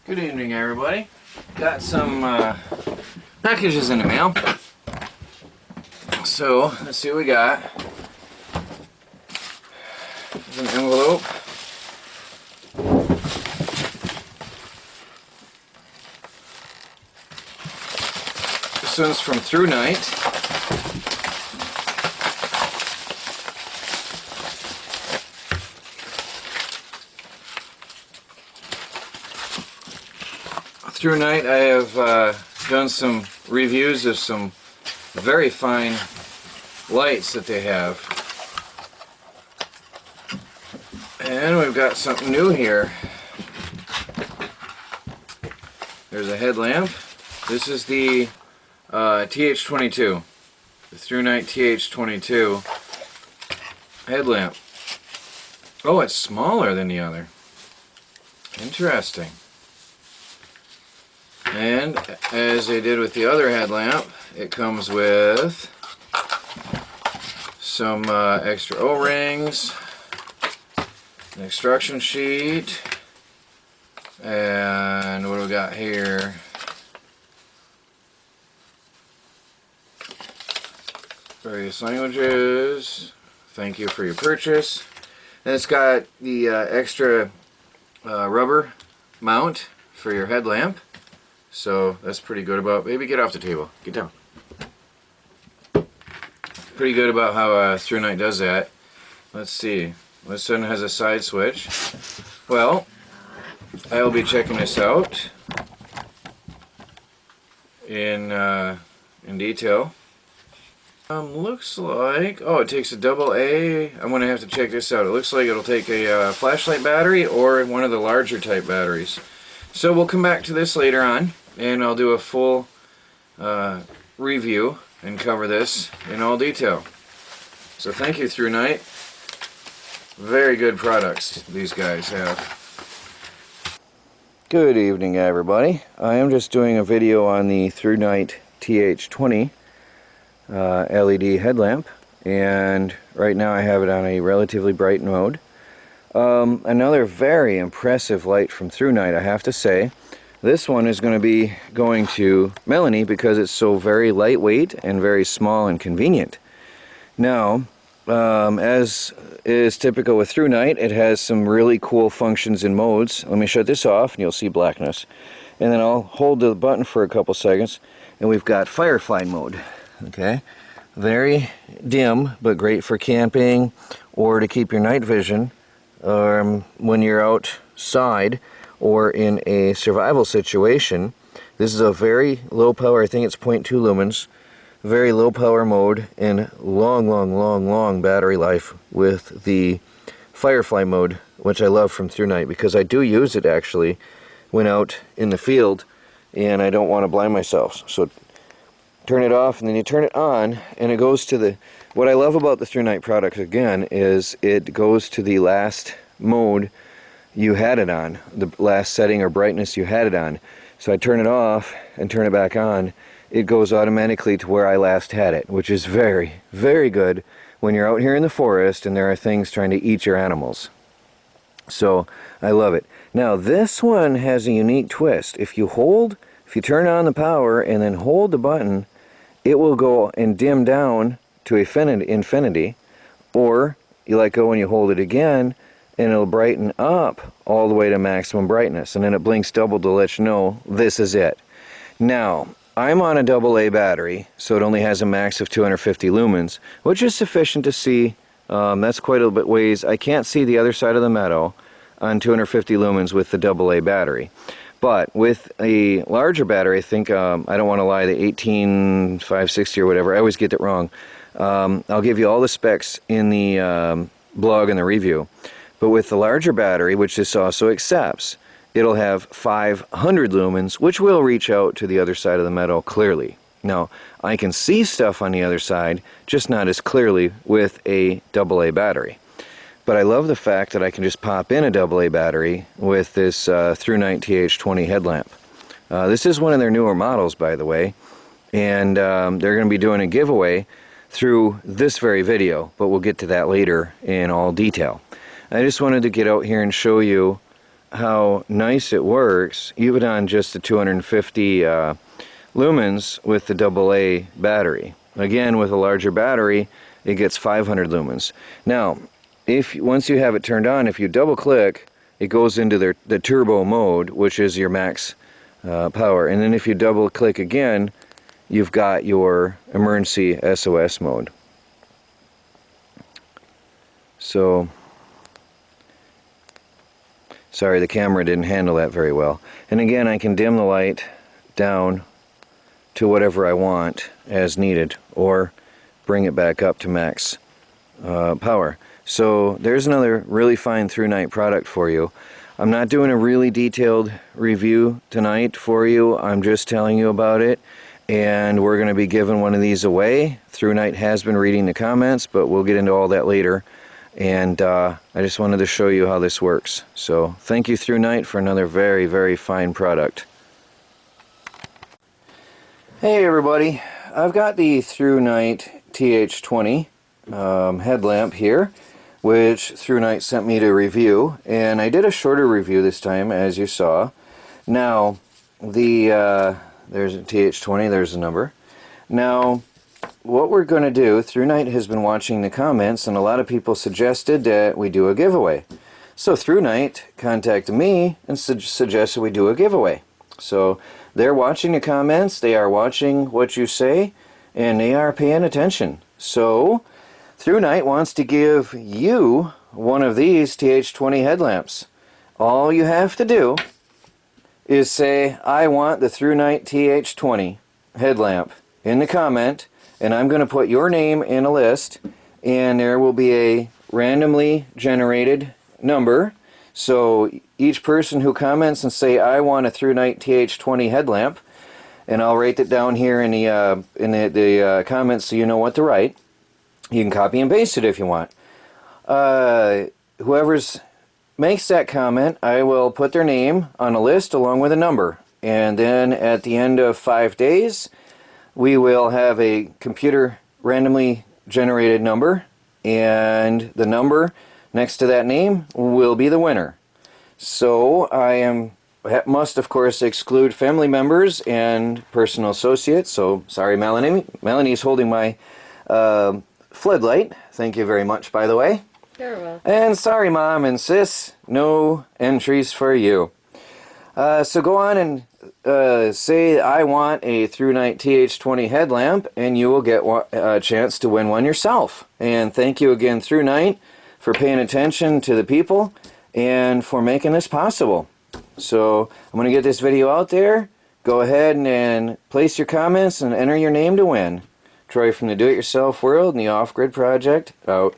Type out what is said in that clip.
Good evening, everybody. Got some packages in the mail. So, let's see what we got. There's an envelope. This one's from ThruNite. ThruNite, I have done some reviews of some very fine lights that they have. And we've got something new here. There's a headlamp. This is the TH20, the ThruNite TH20 headlamp. Oh, it's smaller than the other. Interesting. And as they did with the other headlamp, it comes with some extra O-rings, an instruction sheet, and what do we got here? Various languages. Thank you for your purchase. And it's got the extra rubber mount for your headlamp. So that's pretty good about, baby, get off the table, get down. Pretty good about how ThruNite does that. Let's see, this one has a side switch. Well, I will be checking this out in detail. Looks like, oh, it takes a AA. I'm going to have to check this out. It looks like it'll take a flashlight battery or one of the larger type batteries. So we'll come back to this later on, and I'll do a full review and cover this in all detail. So thank you, ThruNite. Very good products these guys have. Good evening, everybody. I am just doing a video on the ThruNite TH20 LED headlamp, and right now I have it on a relatively bright mode. Another very impressive light from ThruNite, I have to say. This one is going to be going to Melanie because it's so very lightweight and very small and convenient. Now, as is typical with ThruNite, it has some really cool functions and modes. Let me shut this off and you'll see blackness. And then I'll hold the button for a couple seconds and we've got firefly mode. Okay, very dim but great for camping or to keep your night vision when you're outside or in a survival situation. This is a very low power, I think it's 0.2 lumens, very low power mode, and long battery life with the firefly mode, which I love from ThruNite because I do use it actually when out in the field and I don't want to blind myself. So turn it off and then you turn it on and it goes to the, what I love about the ThruNite product again is it goes to the last mode you had it on, the last setting or brightness you had it on. So I turn it off and turn it back on, it goes automatically to where I last had it, which is very good when you're out here in the forest and there are things trying to eat your animals. So I love it. Now this one has a unique twist. If you turn on the power and then hold the button, it will go and dim down to infinity, or you let go and you hold it again and it'll brighten up all the way to maximum brightness, and then it blinks double to let you know this is it. Now, I'm on a AA battery, so it only has a max of 250 lumens, which is sufficient to see. That's quite a bit ways. I can't see the other side of the meadow on 250 lumens with the AA battery. But with a larger battery, I think, I don't want to lie, the 18560 or whatever, I always get it wrong. I'll give you all the specs in the blog and the review. But with the larger battery, which this also accepts, it'll have 500 lumens, which will reach out to the other side of the meadow clearly. Now, I can see stuff on the other side, just not as clearly with a AA battery. But I love the fact that I can just pop in a AA battery with this ThruNite TH20 headlamp. This is one of their newer models, by the way, and they're going to be doing a giveaway through this very video, but we'll get to that later in all detail. I just wanted to get out here and show you how nice it works, even on just the 250 lumens with the AA battery. Again, with a larger battery, it gets 500 lumens. Now, once you have it turned on, if you double click, it goes into the turbo mode, which is your max power. And then if you double click again, you've got your emergency SOS mode. So, sorry, the camera didn't handle that very well. And again, I can dim the light down to whatever I want as needed, or bring it back up to max power. So there's another really fine ThruNite product for you. I'm not doing a really detailed review tonight for you. I'm just telling you about it, and we're going to be giving one of these away. ThruNite has been reading the comments, but we'll get into all that later. And I just wanted to show you how this works. So thank you, ThruNite, for another very, very fine product. Hey everybody, I've got the ThruNite TH20 headlamp here, which ThruNite sent me to review, and I did a shorter review this time, as you saw. Now, there's a TH20, there's the number. Now, what we're going to do, ThruNite has been watching the comments, and a lot of people suggested that we do a giveaway. So ThruNite contacted me and suggested we do a giveaway. So they're watching the comments, they are watching what you say, and they are paying attention. So ThruNite wants to give you one of these TH20 headlamps. All you have to do is say, I want the ThruNite TH20 headlamp in the comment, and I'm going to put your name in a list, and there will be a randomly generated number. So each person who comments and say, I want a ThruNite TH20 headlamp, and I'll write it down here in the comments so you know what to write. You can copy and paste it if you want. Whoever's makes that comment, I will put their name on a list along with a number. And then at the end of 5 days, we will have a computer randomly generated number, and the number next to that name will be the winner. So I must of course exclude family members and personal associates. So sorry, Melanie. Melanie's holding my floodlight. Thank you very much, by the way. You're welcome. And sorry, Mom and Sis, no entries for you. So go on and say I want a ThruNite TH20 headlamp, and you will get a chance to win one yourself. And thank you again, ThruNite, for paying attention to the people and for making this possible. So I'm going to get this video out there. Go ahead and place your comments and enter your name to win. Troy from the Do-It-Yourself World and the Off-Grid Project, out.